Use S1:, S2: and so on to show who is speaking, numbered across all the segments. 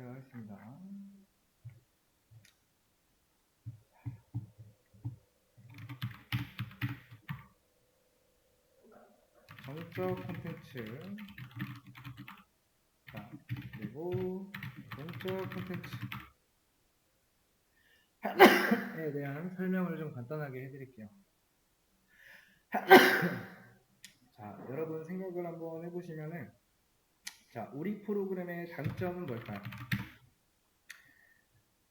S1: 시작하겠습니다. 정적 콘텐츠, 그리고 동적 콘텐츠에 대한 설명을 좀 간단하게 해드릴게요. 자, 여러분 생각을 한번 해보시면은, 자, 우리 프로그램의 장점은 뭘까요?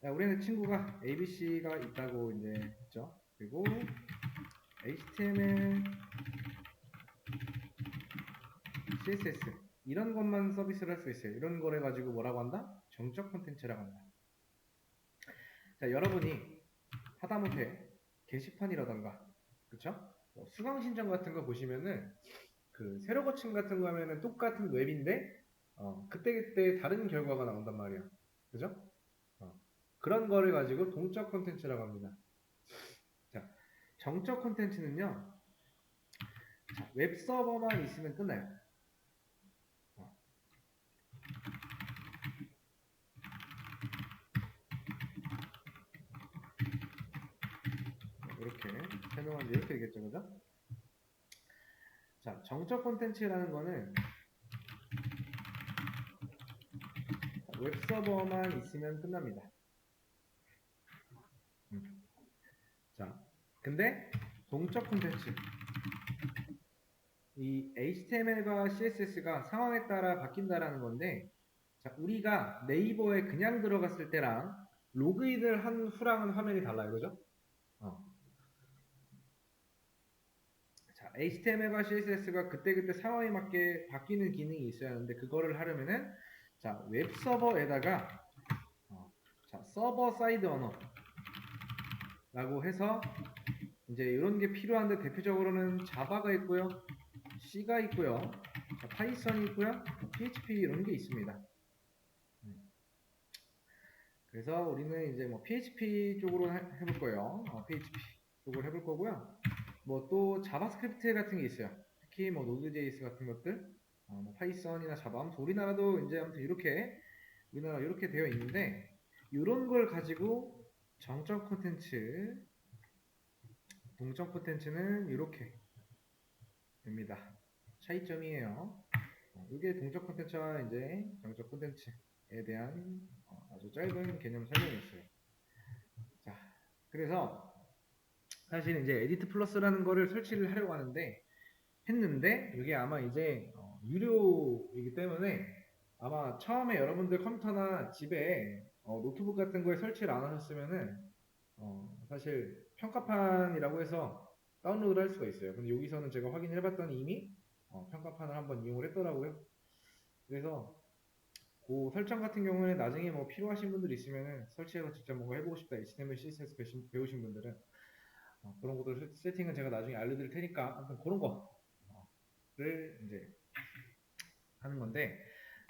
S1: 자, 우리는 친구가 ABC가 있다고 이제 했죠. 그리고 HTML, CSS 이런 것만 서비스를 할 수 있어요. 이런 거를 가지고 뭐라고 한다? 정적 콘텐츠라고 한다. 자, 여러분이 하다못해 게시판이라던가, 그쵸? 수강 신청 같은 거 보시면은 그 세로 거침 같은 거 하면은 똑같은 웹인데 그때그때 다른 결과가 나온단 말이야. 그죠? 그런 거를 가지고 동적 콘텐츠라고 합니다. 자, 정적 콘텐츠는요, 웹 서버만 있으면 끝나요. 이렇게 설명하면 이렇게 되겠죠, 그죠? 자, 정적 콘텐츠라는 거는 웹 서버만 있으면 끝납니다. 자, 근데 동적 콘텐츠, 이 HTML과 CSS가 상황에 따라 바뀐다라는 건데, 자, 우리가 네이버에 그냥 들어갔을 때랑 로그인을 한 후랑은 화면이 달라요, 그죠? 자, HTML과 CSS가 그때그때 상황에 맞게 바뀌는 기능이 있어야 하는데, 그거를 하려면은 자, 웹 서버에다가 자, 서버 사이드 언어라고 해서 이제 이런 게 필요한데, 대표적으로는 자바가 있고요, C가 있고요, 자, 파이썬이 있고요, PHP 이런 게 있습니다. 그래서 우리는 이제 뭐 PHP 쪽으로 해볼 거예요. PHP 쪽으로 해볼 거고요. 뭐 또 자바스크립트 같은 게 있어요. 특히 뭐 노드.js 같은 것들, 뭐 파이썬이나 자바, 아무튼 우리나라도 이제 아무튼 이렇게 우리나라 이렇게 되어 있는데, 이런 걸 가지고 정적 콘텐츠, 동적 콘텐츠는 이렇게 됩니다. 차이점이에요. 이게 동적 콘텐츠와 이제 정적 콘텐츠에 대한 아주 짧은 개념 설명이었어요. 자, 그래서 사실 이제 에디트 플러스라는 거를 설치를 하려고 하는데, 했는데 이게 아마 이제 유료이기 때문에 아마 처음에 여러분들 컴퓨터나 집에 노트북 같은 거에 설치를 안 하셨으면은 사실 평가판이라고 해서 다운로드를 할 수가 있어요. 근데 여기서는 제가 확인을 해봤더니 이미 평가판을 한번 이용을 했더라고요. 그래서 그 설정 같은 경우는 나중에 뭐 필요하신 분들 있으면은 설치해서 직접 뭔가 해보고 싶다, HTML, CSS 배우신 분들은 그런 것들 세팅은 제가 나중에 알려드릴 테니까, 아무튼 그런 거를 이제 하는 건데,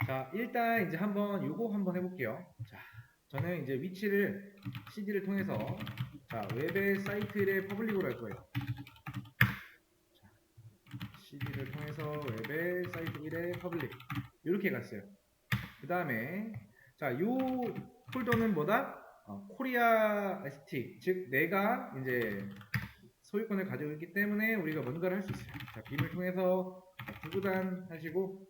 S1: 자, 일단 이제 한번 요거 한번 해볼게요. 자, 저는 이제 위치를 CD를 통해서 자, 웹의 사이트의 퍼블릭으로 할 거예요. 자, CD를 통해서 웹의 사이트 1의 퍼블릭 이렇게 갔어요. 그 다음에 자, 요 폴더는 뭐다? 코리아 ST, 즉 내가 이제 소유권을 가지고 있기 때문에 우리가 뭔가를 할 수 있어요. 자, 빔을 통해서 구구단 하시고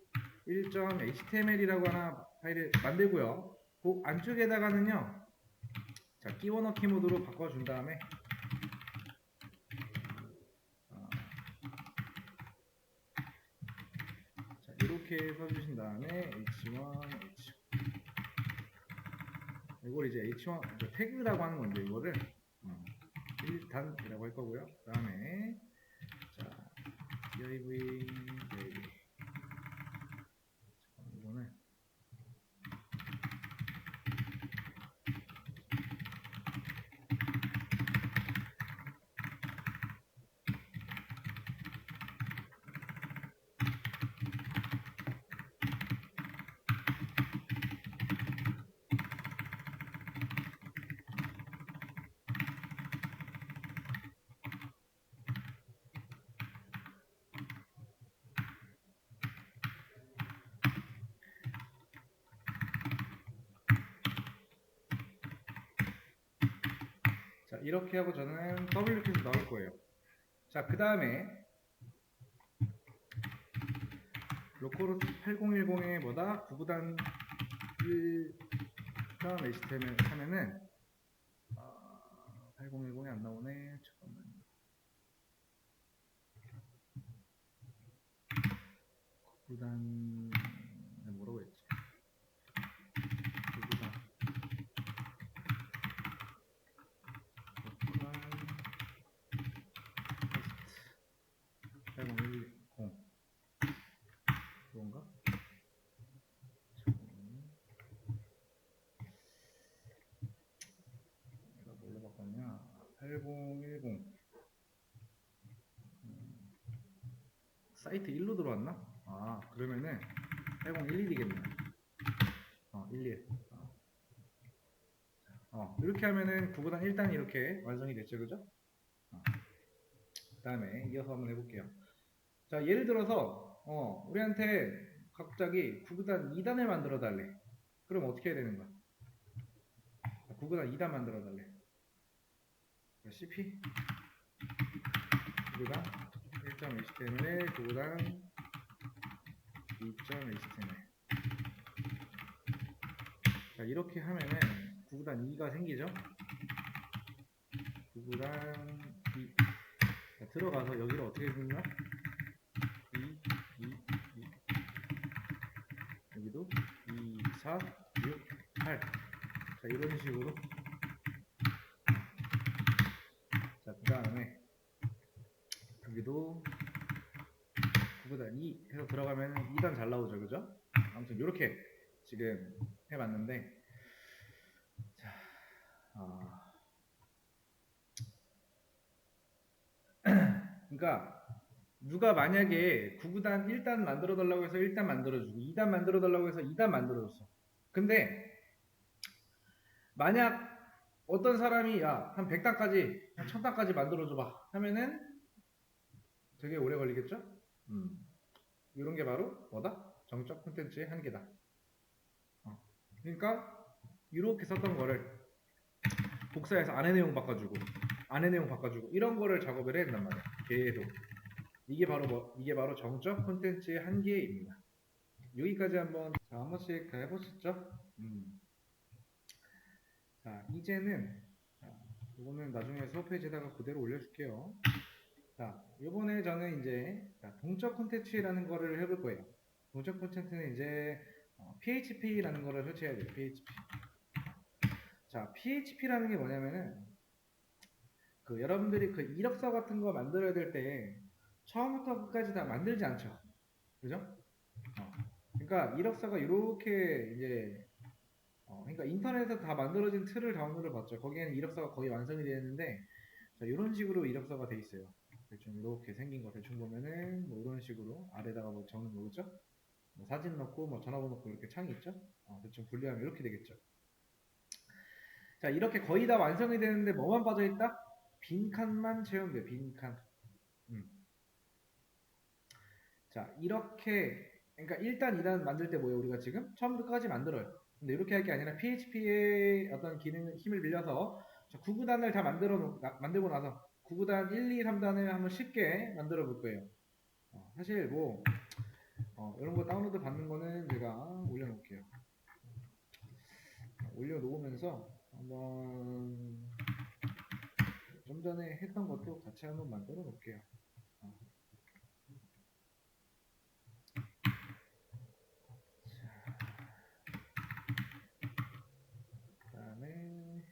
S1: 1.html이라고 하나 파일을 만들고요. 그 안쪽에다가는요, 자, 끼워 넣기 모드로 바꿔준 다음에 자, 이렇게 써주신 다음에 h1, h 이걸 이제 h1 태그라고 하는 건데, 이거를 1단이라고 할 거고요. 그 다음에 자, div 이거는 이렇게 하고 저는 WP에서 나올 거예요. 자, 그 다음에 로컬호스트 8010에 뭐다? 9구단 1점 HTML 하면은 8010이 안 나오네. 잠깐만요. 9구단 뭐라고 했지? 9구단 로컬 호스트 8010 그건가? 내가 뭘로 바꿨냐? 8010 사이트 1로 들어왔나? 아, 그러면은 8011이겠네. 11. 이렇게 하면은 9구단 1단이 이렇게 완성이 됐죠, 그죠? 그 다음에 이어서 한번 해볼게요. 자, 예를 들어서, 우리한테 갑자기 9구단 2단을 만들어 달래. 그럼 어떻게 해야 되는 거야? 9구단 2단 만들어 달래. cp 9구단 1.html 9구단 2.html. 자, 이렇게 하면은 9구단 2가 생기죠? 9구단 2. 자, 들어가서 여기를 어떻게 해주냐? 2, 2, 2. 여기도 2, 4, 6, 8. 자, 이런 식으로. 자, 그 다음에 여기도 9구단 2 해서 들어가면 2단 잘 나오죠, 그죠? 아무튼 이렇게 지금 해봤는데, 자, 그러니까 누가 만약에 9구단 1단 만들어 달라고 해서 1단 만들어주고 2단 만들어 달라고 해서 2단 만들어줬어. 근데 만약 어떤 사람이 야, 한 100단까지, 한 1000단까지 만들어줘봐 하면은 되게 오래 걸리겠죠? 이런 게 바로 뭐다? 정적 콘텐츠의 한계다. 그러니까 이렇게 썼던 거를 복사해서 안에 내용 바꿔주고 안에 내용 바꿔주고 이런 거를 작업을 해야 된단 말이야. 계속. 이게 바로 정적 콘텐츠의 한계입니다. 여기까지 한 번씩 해보시죠. 자, 이제는 이거는 나중에 수업 페이지에다가 그대로 올려줄게요. 자, 이번에 저는 이제 동적 콘텐츠라는 거를 해볼 거예요. 동적 콘텐츠는 이제 PHP라는 거를 설치해야 돼요. PHP. 자, PHP라는 게 뭐냐면은 여러분들이 이력서 같은 거 만들어야 될 때 처음부터 끝까지 다 만들지 않죠. 그죠? 그러니까 이력서가 이렇게 이제 그러니까 인터넷에서 다 만들어진 틀을 다운로드 받죠. 거기에는 이력서가 거의 완성이 되어 있는데 자, 이런 식으로 이력서가 돼 있어요. 대충 이렇게 생긴 거 대충 보면은 뭐 이런 식으로 아래다가 뭐 적는 거겠죠? 뭐 사진 넣고 뭐 전화번호 넣고 이렇게 창이 있죠? 대충 분리하면 이렇게 되겠죠. 자, 이렇게 거의 다 완성이 되는데 뭐만 빠져 있다? 빈 칸만 채우면 돼. 빈 칸. 자, 이렇게 그러니까 1단, 2단 만들 때 뭐예요? 우리가 지금 처음부터 끝까지 만들어요. 근데 이렇게 할 게 아니라 PHP의 어떤 기능 힘을 빌려서 9구단을 다 만들고 나서 9구단 1, 2, 3단을 한번 쉽게 만들어 볼 거예요. 사실 뭐 이런 거 다운로드 받는 거는 제가 올려놓을게요. 올려놓으면서 한번 좀 전에 했던 것도 같이 한번 만들어 놓을게요. 그 다음에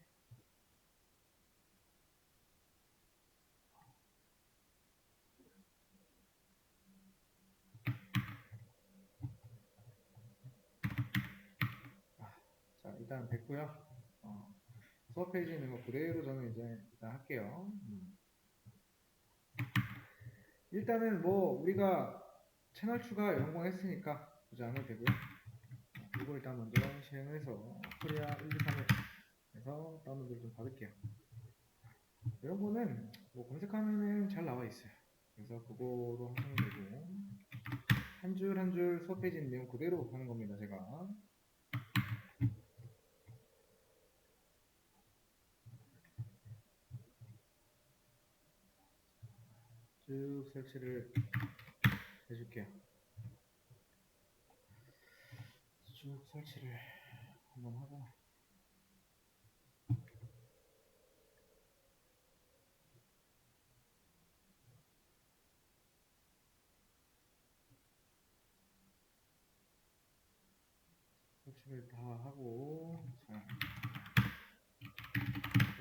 S1: 자, 일단 됐고요. 수업 페이지에 있는 거 그대로 저는 이제 일단 할게요. 일단은 뭐 우리가 채널 추가 이런 거 했으니까 보지 않아도 되고요. 이거 일단 먼저 실행해서 코리아 1, 2, 3을 해서 다운로드를 좀 받을게요. 이런 거는 뭐 검색하면은 잘 나와 있어요. 그래서 그거로 하시면 되고 한 줄 한 줄 수업 페이지 있는 내용 그대로 하는 겁니다. 제가 설치를 해줄게요. 쭉 설치를 한번 하고 설치를 다 하고 자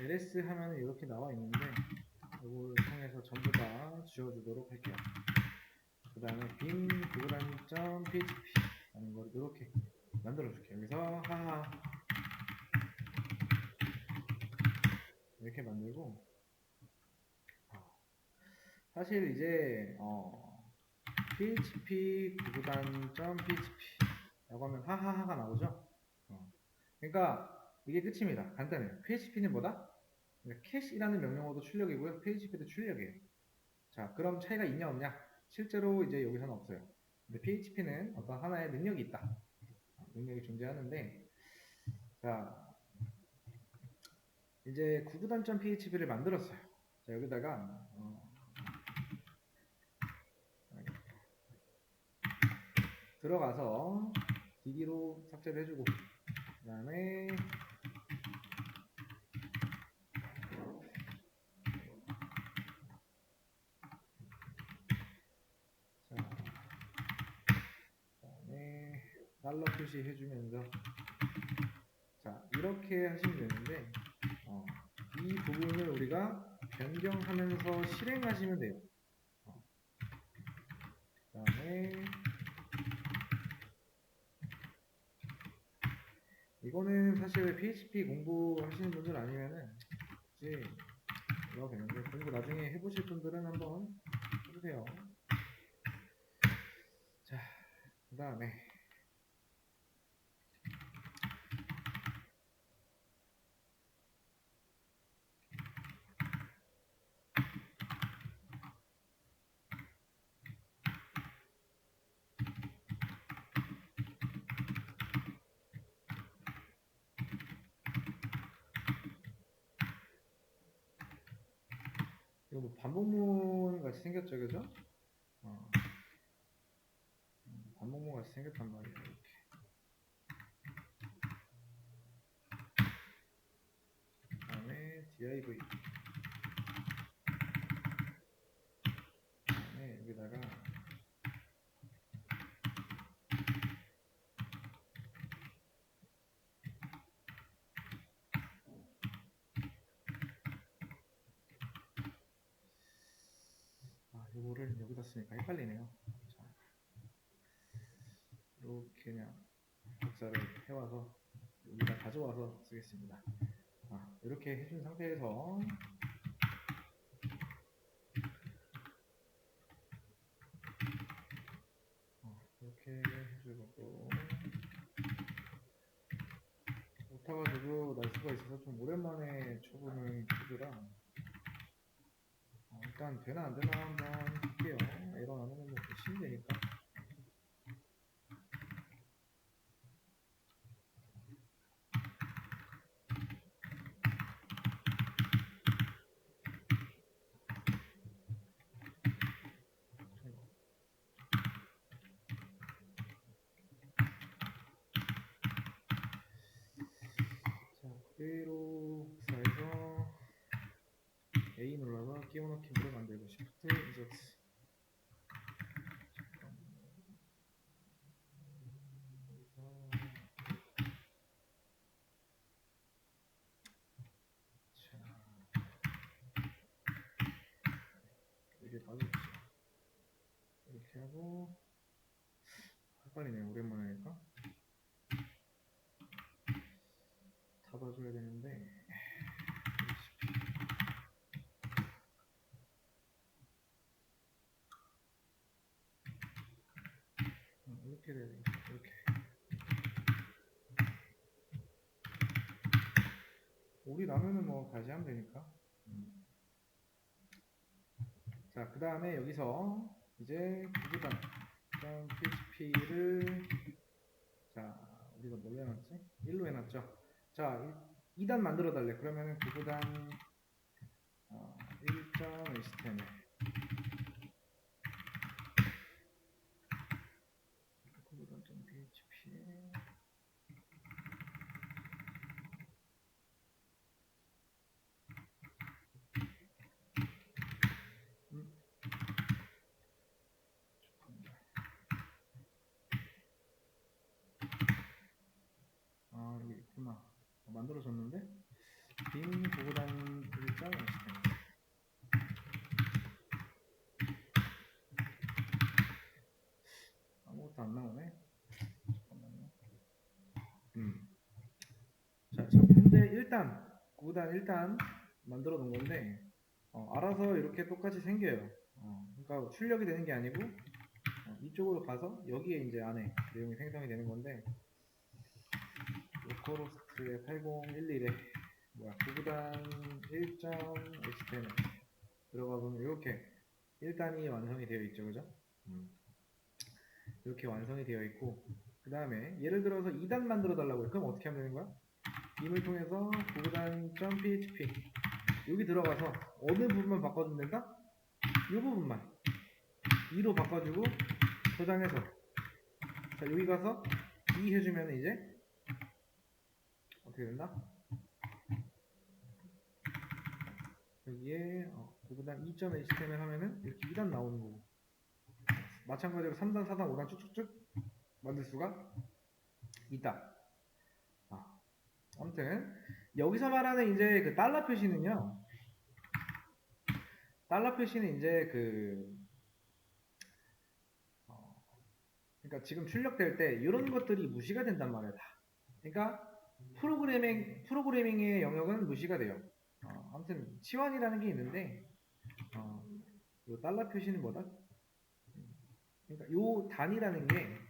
S1: ls 하면 이렇게 나와 있는데 이걸 통해서 전부 다 지워주도록 할게요. 그 다음에 bin 구구단.php 라는 걸 이렇게 만들어 줄게요. 여기서 하하 이렇게 만들고 사실 이제 php 구구단.php 라고 하면 하하하가 나오죠. 그러니까 이게 끝입니다. 간단해요. php는 뭐다? 캐시라는 명령어도 출력이고요. php도 출력이에요. 자, 그럼 차이가 있냐 없냐? 실제로 이제 여기서는 없어요. 근데 php는 어떤 하나의 능력이 있다. 능력이 존재하는데, 자, 이제 구구단.php를 만들었어요. 자, 여기다가 들어가서 dd로 삭제를 해주고, 그 다음에 달러 표시해주면서 자 이렇게 하시면 되는데 이 부분을 우리가 변경하면서 실행하시면 돼요. 그 다음에 이거는 사실 PHP 공부하시는 분들 아니면은 이제 이거 되는데 공부 나중에 해보실 분들은 한번 해보세요. 자, 그 다음에 이거 뭐 반복문 같이 생겼죠, 그죠? 반복문 같이 생겼단 말이에요. 이렇게. 그 다음에 div 그다음에 여기다가 이거를 여기다 쓰니까 헷갈리네요. 자, 이렇게 그냥 박자를 해와서 여기다 가져와서 쓰겠습니다. 이렇게 해준 상태에서 이렇게 해주고 또 못타가지고 날 수가 있어서 좀 오랜만에 쳐보는 코드라 일단 되나 안 되나 한번 볼게요. 에러 나오면 뭐 보시면 되니까. 자, 그대로 복사해서 A 눌러서 끼워넣기 물을 만들고 Shift 인서트. 이게 빠졌죠. 이렇게 하고 헷갈리네요. 오랜만에 하니까 닫아줘야 되는데 이렇게 돼야 되겠다. 이렇게 오리 나면은 뭐 다시 하면 되니까. 자, 그 다음에 여기서 이제 구구단 PHP를 자 우리가 뭘로 해놨지? 1로 해놨죠. 자 2단 만들어 달래. 그러면은 구구단 1.html 만들어줬는데 빈 구구단 1점 HTML 아무것도 안 나오네. 잠깐만요. 자, 지금 현재 1단 구구단 1단 만들어 놓은 건데 알아서 이렇게 똑같이 생겨요. 그러니까 출력이 되는 게 아니고 이쪽으로 가서 여기에 이제 안에 내용이 생성이 되는 건데 로컬호스트의 8011에 뭐야 구구단 1.html 들어가 보면 이렇게 1단이 완성이 되어 있죠, 그죠? 이렇게 완성이 되어 있고 그 다음에 예를 들어서 2단 만들어 달라고 해. 그럼 어떻게 하면 되는 거야? 임을 통해서 구구단.php 여기 들어가서 어느 부분만 바꿔주면 된다? 이 부분만 2로 바꿔주고 저장해서 자 여기 가서 2 해주면 이제 어떻게 된다? 여기에 구구단 2.html 하면은 이렇게 2단 나오는 거고 마찬가지로 3단, 4단, 5단 쭉쭉쭉 만들 수가 있다. 아무튼 여기서 말하는 이제 그 달러 표시는요. 달러 표시는 이제 그러니까 지금 출력될 때 이런 것들이 무시가 된단 말이야. 그러니까 프로그래밍의 영역은 무시가 돼요. 아무튼 치환이라는 게 있는데 이 달러 표시는 뭐다? 그러니까 요 단이라는 게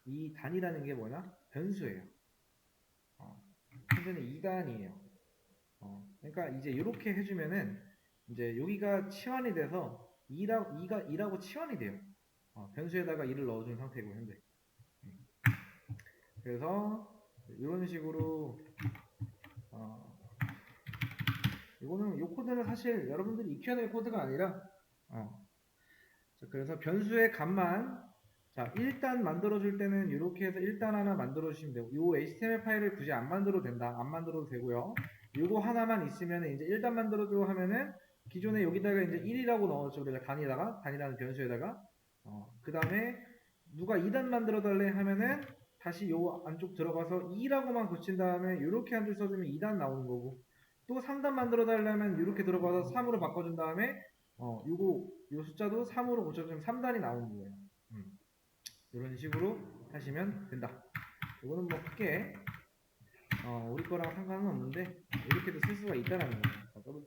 S1: 이 단이라는 게 뭐냐? 변수예요. 현재는 2단이에요. 그러니까 이제 이렇게 해주면은 이제 여기가 치환이 돼서 2라고 치환이 돼요. 변수에다가 2를 넣어준 상태고 현재. 그래서 이런 식으로 이거는 이 코드는 사실 여러분들이 익혀야 될 코드가 아니라 자, 그래서 변수의 값만 자 1단 만들어줄 때는 이렇게 해서 1단 하나 만들어주시면 되고 이 HTML 파일을 굳이 안 만들어도 된다. 안 만들어도 되고요. 요거 하나만 있으면 이제 1단 만들어줘 하면은 기존에 여기다가 이제 1이라고 넣었죠. 우리가 단이라는 변수에다가 그 다음에 누가 2단 만들어 달래 하면은 다시 요 안쪽 들어가서 2라고만 붙인 다음에 이렇게 한 줄 써주면 2단 나오는 거고 또 3단 만들어 달라면 이렇게 들어가서 3으로 바꿔준 다음에 요 숫자도 3으로 고쳐주면 3단이 나오는 거예요. 이런 식으로 하시면 된다. 이거는 뭐 크게 우리 거랑 상관은 없는데 이렇게도 쓸 수가 있다라는 거예요. 더블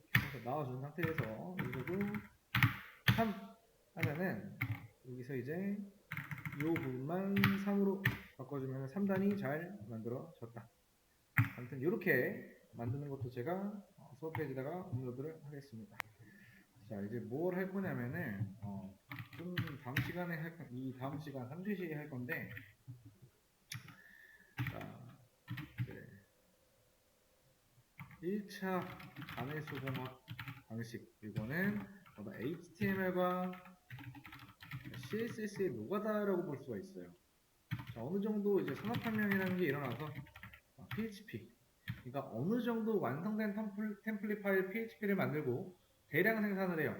S1: 나와준 상태에서 이거도 3 하면은 여기서 이제 이 부분만 3으로 바꿔주면 3단이 잘 만들어졌다. 아무튼 이렇게 만드는 것도 제가 수업 페이지에다가 업로드를 하겠습니다. 자 이제 뭘 할 거냐면은 좀 다음 시간에 이 다음 시간 3주시에 할 건데 자 이제 1차 간해수공학 방식 이거는 HTML과 CSS의 노가다라고 볼 수가 있어요. 자, 어느 정도 이제 산업혁명이라는 게 일어나서 PHP 그러니까 어느 정도 완성된 템플릿 파일 PHP를 만들고 대량 생산을 해요.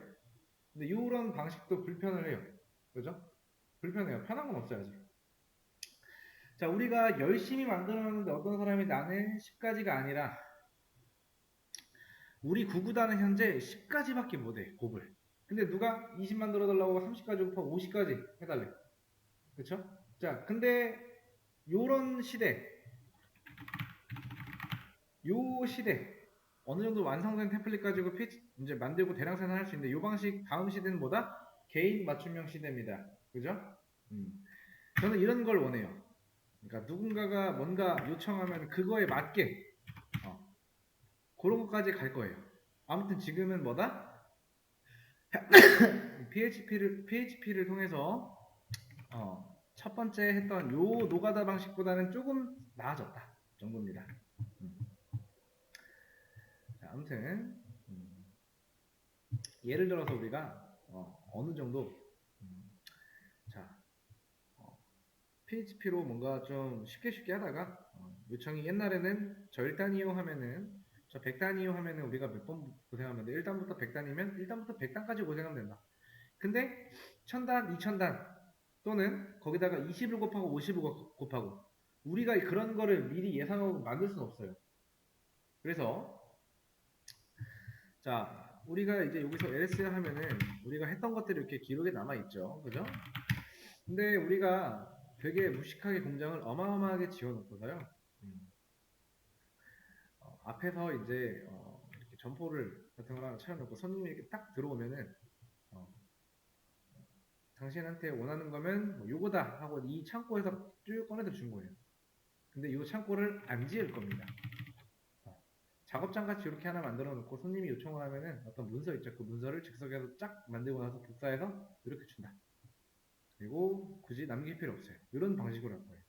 S1: 근데 이런 방식도 불편을 해요. 그죠? 불편해요. 편한 건 없어야지. 자, 우리가 열심히 만들었는데 어떤 사람이 나는 10가지가 아니라 우리 구구단은 현재 10가지밖에 못해, 곱을. 근데 누가 20 만들어달라고 30가지 곱하고 50까지 해달래. 그쵸? 자, 근데 요런 시대, 요 시대, 어느 정도 완성된 템플릿 가지고 이제 만들고 대량 생산할 수 있는데 요 방식, 다음 시대는 뭐다? 개인 맞춤형 시대입니다. 그죠? 저는 이런 걸 원해요. 그러니까 누군가가 뭔가 요청하면 그거에 맞게 그런 것까지 갈 거예요. 아무튼 지금은 뭐다? PHP를 통해서 첫 번째 했던 요 노가다 방식보다는 조금 나아졌다 정도입니다. 자, 아무튼 예를 들어서 우리가 어느 정도 자 PHP로 뭔가 좀 쉽게 하다가 요청이 옛날에는 저 1단이요 하면은 저 100단이요 하면은 우리가 몇 번 고생하면 돼? 1단부터 100단이면 1단부터 100단까지 고생하면 된다. 근데 1000단, 2000단 또는 거기다가 20을 곱하고 50을 곱하고 우리가 그런 거를 미리 예상하고 만들 수는 없어요. 그래서 자, 우리가 이제 여기서 LS를 하면은 우리가 했던 것들이 이렇게 기록에 남아 있죠. 그죠? 근데 우리가 되게 무식하게 공장을 어마어마하게 지어놓고서요. 음, 앞에서 이제 이렇게 점포를 같은 걸 하나 차려놓고 손님이 이렇게 딱 들어오면은 어, 당신한테 원하는 거면 뭐 요거다 하고 이 창고에서 쭉 꺼내서 준 거예요. 근데 이 창고를 안 지을 겁니다. 작업장 같이 이렇게 하나 만들어 놓고 손님이 요청을 하면은 어떤 문서 있죠. 그 문서를 즉석에서 쫙 만들고 나서 복사해서 이렇게 준다. 그리고 굳이 남길 필요 없어요. 이런 방식으로 할 거예요.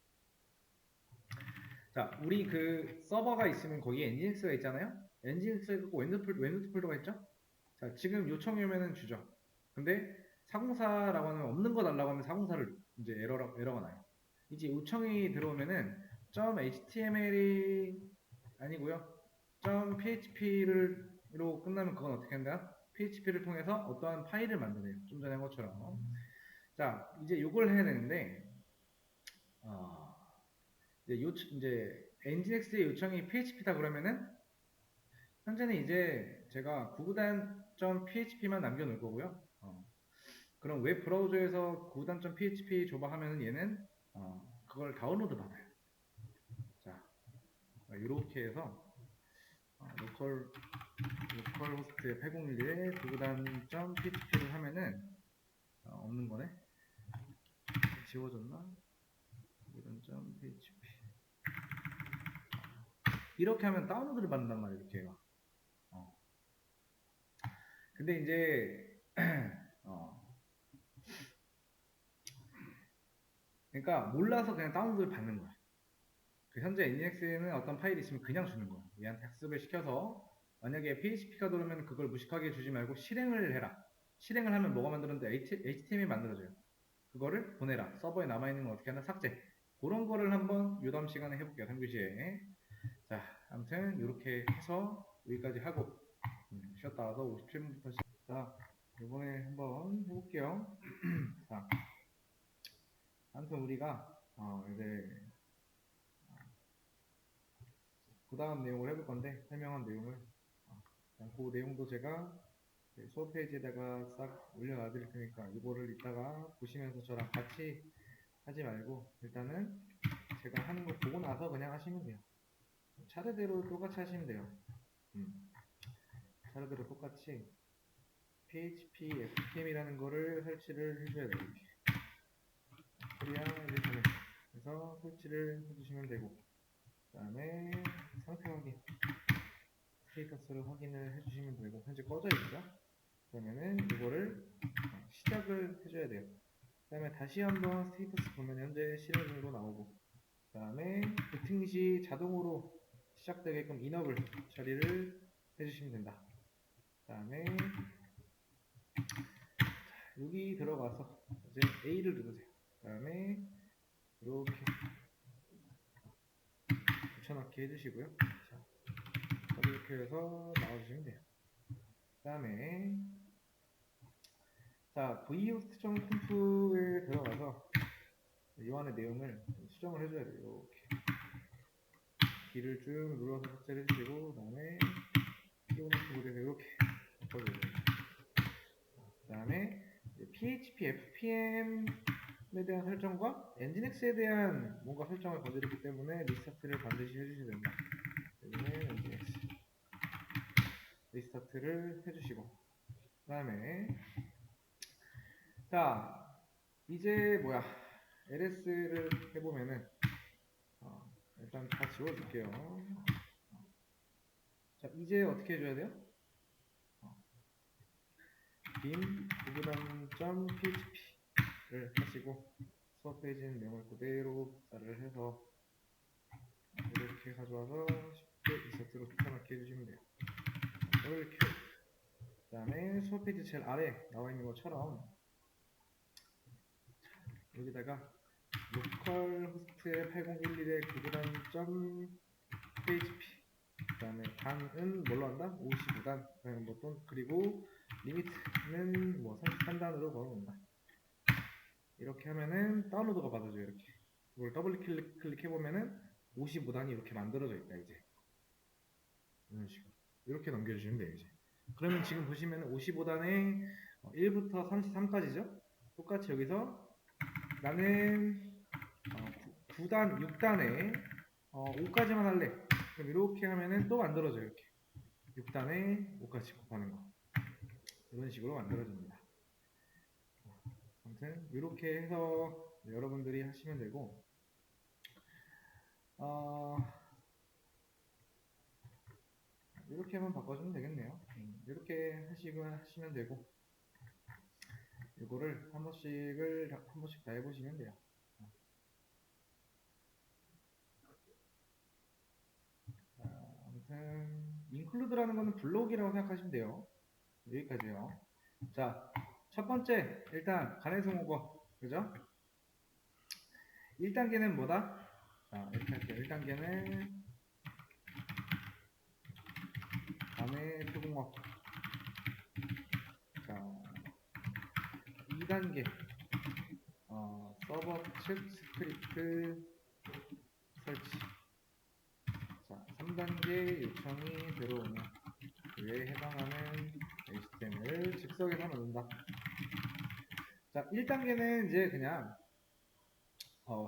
S1: 자, 우리 그 서버가 있으면 거기에 엔진엑스가 있잖아요. 엔진엑스가 있고 웬드 폴더가 있죠. 자, 지금 요청이 오면은 주죠. 근데 404라고 하면 없는 거 달라고 하면 404를 이제 에러가 나요. 이제 요청이 들어오면은 .html이 아니고요. .php로 끝나면 그건 어떻게 한다? php를 통해서 어떠한 파일을 만드네요. 좀 전에 한 것처럼. 자, 이제 요걸 해야 되는데 어, 이제 nginx의 요청이 php다 그러면은 현재는 이제 제가 구구단.php만 남겨놓을 거고요. 그럼 웹 브라우저에서 구구단.php 줘봐 하면은 얘는 그걸 다운로드 받아요. 자, 이렇게 해서 로컬 호스트 8011에 구구단.php를 하면은 없는 거네. 지워졌나? 구구단.php 이렇게 하면 다운로드를 받는단 말이에요. 이렇게 해요. 근데 이제 어, 그러니까 몰라서 그냥 다운로드를 받는 거야. 그 현재 NGX에는 어떤 파일이 있으면 그냥 주는 거야. 얘한테 학습을 시켜서 만약에 PHP가 들어오면 그걸 무식하게 주지 말고 실행을 해라. 실행을 하면 뭐가 만들었는데 HTML이 만들어져요. 그거를 보내라. 서버에 남아있는 건 어떻게 하나 삭제. 그런 거를 한번 요담 시간에 해볼게요. 3교시에. 자, 아무튼 이렇게 해서 여기까지 하고 쉬었다 와서 57분부터 자, 이번에 한번 해볼게요. 자, 아무튼 우리가 이제 그 다음 내용을 해볼 건데 설명한 내용을 그 내용도 제가 수업 페이지에다가 싹 올려놔 드릴 테니까 이거를 이따가 보시면서 저랑 같이 하지 말고 일단은 제가 하는 거 보고 나서 그냥 하시면 돼요. 차례대로 똑같이 하시면 돼요. 차례대로 똑같이 PHP, FPM이라는 거를 설치를 해줘야 돼요. 이렇게. 그래야 이제 되는. 그래서 설치를 해주시면 되고 그 다음에 상태 확인 스테이터스를 확인을 해주시면 되고 현재 꺼져 있죠. 그러면은 이거를 시작을 해줘야 돼요. 그 다음에 다시 한번 스테이터스 보면 현재 실행 중으로 나오고 그 다음에 부팅 시 자동으로 시작되게끔 인업을 처리를 해주시면 된다. 그 다음에 여기 들어가서 이제 A를 누르세요. 그 다음에 이렇게 붙여넣기 해주시고요. 자, 이렇게 해서 나와주시면 돼요. 그 다음에 자, vhost.conf에 들어가서 이 안의 내용을 수정을 해줘야 돼요. 이렇게 B를 쭉 눌러서 삭제를 해주시고 그 다음에 키보드에서 이렇게 바꿔줘야 돼요. 그 다음에 PHP, FPM에 대한 설정과 엔진엑스에 대한 뭔가 설정을 건드렸기 때문에 리스타트를 반드시 해주셔야 됩니다. 때문에 엔진엑스 리스타트를 해주시고 그 다음에 자 이제 뭐야 LS를 해보면은 일단 다 지워줄게요. 자 이제 어떻게 해줘야 돼요? 빔 구구단.php를 하시고 수업 페이지는 내용을 그대로 복사를 해서 이렇게 가져와서 쉽게 리셋으로 붙여넣기 해주시면 돼요. 이렇게 그 다음에 수업 페이지 제일 아래 나와 있는 것처럼 여기다가 로컬 호스트의 8011의 구구단.php 그 다음에 단은 뭘로 한다? 55단 그리고 리미트는 뭐 33단으로 걸어놓는다. 이렇게 하면은 다운로드가 받아져요. 이렇게 이걸 더블 클릭해보면은 55단이 이렇게 만들어져 있다 이제. 이런 식으로 이렇게 넘겨주시면 돼요. 이제 그러면 지금 보시면 55단에 1부터 33까지죠. 똑같이 여기서 나는 9단, 6단에 5까지만 할래. 그럼 이렇게 하면은 또 만들어져요. 이렇게 6단에 5까지 곱하는 거 이런 식으로 만들어집니다. 아무튼 이렇게 해서 여러분들이 하시면 되고 어, 이렇게만 바꿔주면 되겠네요. 이렇게 하시면 되고 이거를 한 번씩 다 해보시면 돼요. 아무튼 include라는 거는 블록이라고 생각하시면 돼요. 여기까지요. 자, 첫 번째 일단 간의 스모거 그죠? 1단계는 뭐다? 자, 이렇게 할게요. 1단계는 간의 표공업. 자, 2단계 서버 측 스크립트 설치. 자, 3단계 요청이 들어오면 그에 해당하는 HTML을 즉석에서 만든다. 자, 1단계는 이제 그냥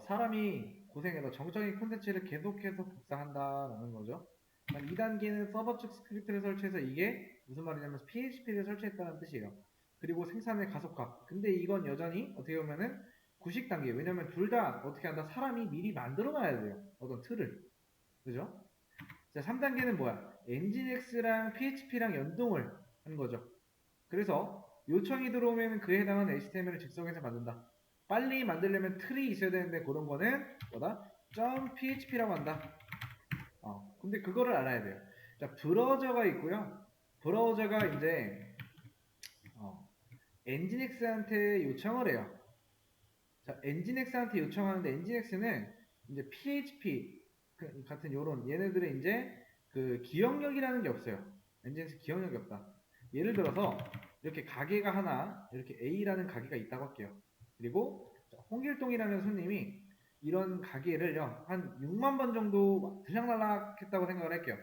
S1: 사람이 고생해서 정적인 콘텐츠를 계속해서 복사한다라는 거죠. 2단계는 서버 측 스크립트를 설치해서 이게 무슨 말이냐면 PHP를 설치했다는 뜻이에요. 그리고 생산의 가속화. 근데 이건 여전히 어떻게 보면은 구식 단계. 왜냐면 둘 다 어떻게 한다? 사람이 미리 만들어 놔야 돼요. 어떤 틀을. 그죠? 자, 3단계는 뭐야? 엔진X랑 PHP랑 연동을 하는 거죠. 그래서 요청이 들어오면 그에 해당하는 HTML을 즉석에서 만든다. 빨리 만들려면 틀이 있어야 되는데 그런 거는 뭐다? .php라고 한다. 근데 그거를 알아야 돼요. 자, 브라우저가 있고요. 브라우저가 이제 엔진엑스한테 요청을 해요. 자, 엔진엑스한테 요청하는데 엔진엑스는 이제 PHP 같은 요런 얘네들의 이제 그 기억력이라는 게 없어요. 엔진엑스 기억력이 없다. 예를 들어서 이렇게 가게가 하나 이렇게 A라는 가게가 있다고 할게요. 그리고 홍길동이라는 손님이 이런 가게를요 한 6만 번 정도 들락날락 했다고 생각을 할게요.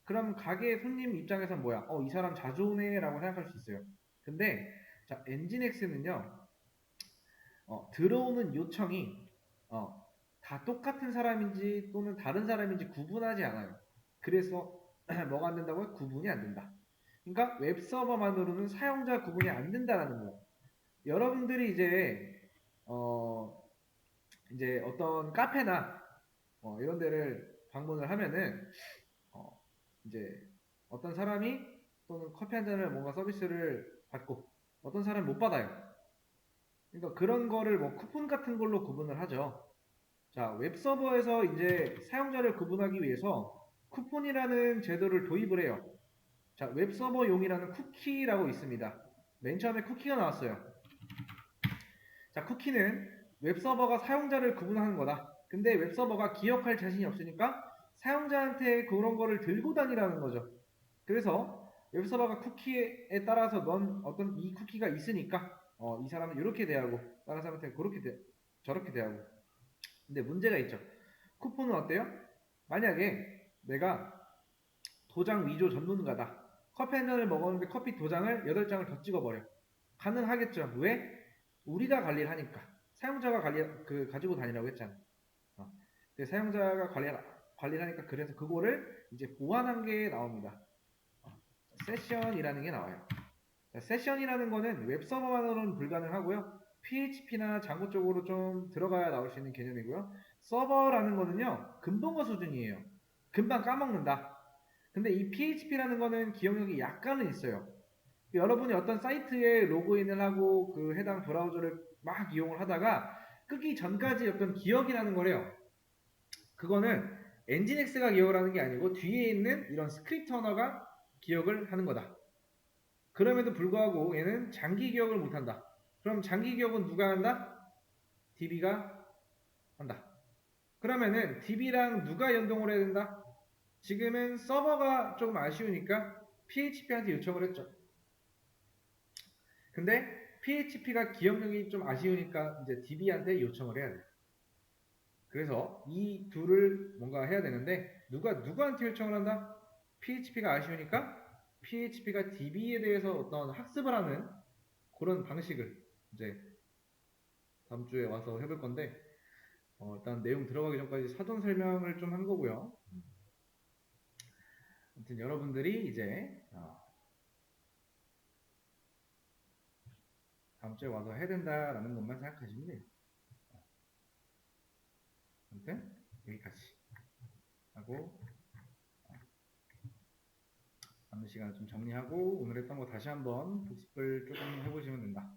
S1: 그럼 가게 손님 입장에선 뭐야? 이 사람 자주 오네 라고 생각할 수 있어요. 근데 자 엔진엑스는요 들어오는 요청이 다 똑같은 사람인지 또는 다른 사람인지 구분하지 않아요. 그래서 뭐가 안 된다고요? 구분이 안 된다. 그러니까 웹서버만으로는 사용자 구분이 안 된다라는 거예요. 여러분들이 어, 이제 어떤 카페나 이런 데를 방문을 하면은 어, 이제 어떤 사람이 또는 커피 한 잔을 뭔가 서비스를 받고 어떤 사람은 못 받아요. 그러니까 그런 거를 뭐 쿠폰 같은 걸로 구분을 하죠. 자, 웹서버에서 이제 사용자를 구분하기 위해서 쿠폰이라는 제도를 도입을 해요. 자, 웹서버용이라는 쿠키라고 있습니다. 맨 처음에 쿠키가 나왔어요. 자, 쿠키는 웹서버가 사용자를 구분하는 거다. 근데 웹서버가 기억할 자신이 없으니까 사용자한테 그런 거를 들고 다니라는 거죠. 그래서 웹서버가 쿠키에 따라서 넌 어떤 이 쿠키가 있으니까 이 사람은 이렇게 대하고 다른 사람한테 저렇게 대하고. 근데 문제가 있죠. 쿠폰은 어때요? 만약에 내가 도장 위조 전문가다. 커피 한 잔을 먹었는데 커피 도장을 8장을 더 찍어버려. 가능하겠죠. 왜? 우리가 관리를 하니까. 사용자가 가지고 다니라고 했잖아. 사용자가 관리를 하니까 그래서 그거를 이제 보완한 게 나옵니다. 세션이라는 게 나와요. 자, 세션이라는 거는 웹서버만으로는 불가능하고요. PHP나 장고 쪽으로 좀 들어가야 나올 수 있는 개념이고요. 서버라는 거는요, 금붕어 수준이에요. 금방 까먹는다. 근데 이 PHP라는 거는 기억력이 약간은 있어요. 여러분이 어떤 사이트에 로그인을 하고 그 해당 브라우저를 막 이용을 하다가 끄기 전까지 어떤 기억이 나는 거래요. 그거는 엔진엑스가 기억을 하는 게 아니고 뒤에 있는 이런 스크립트 언어가 기억을 하는 거다. 그럼에도 불구하고 얘는 장기 기억을 못한다. 그럼 장기 기억은 누가 한다? DB가 한다. 그러면은 DB랑 누가 연동을 해야 된다? 지금은 서버가 조금 아쉬우니까 PHP한테 요청을 했죠. 근데 PHP가 기억력이 좀 아쉬우니까 이제 DB한테 요청을 해야 돼요. 그래서 이 둘을 뭔가 해야 되는데 누구한테 요청을 한다? PHP가 아쉬우니까 PHP가 DB에 대해서 어떤 학습을 하는 그런 방식을 이제 다음 주에 와서 해볼 건데 일단 내용 들어가기 전까지 사전 설명을 좀 한 거고요. 아무튼 여러분들이 이제 다음 주에 와서 해야 된다라는 것만 생각하시면 돼요. 아무튼 여기까지 하고 남는 시간을 좀 정리하고 오늘 했던 거 다시 한번 복습을 조금 해보시면 된다.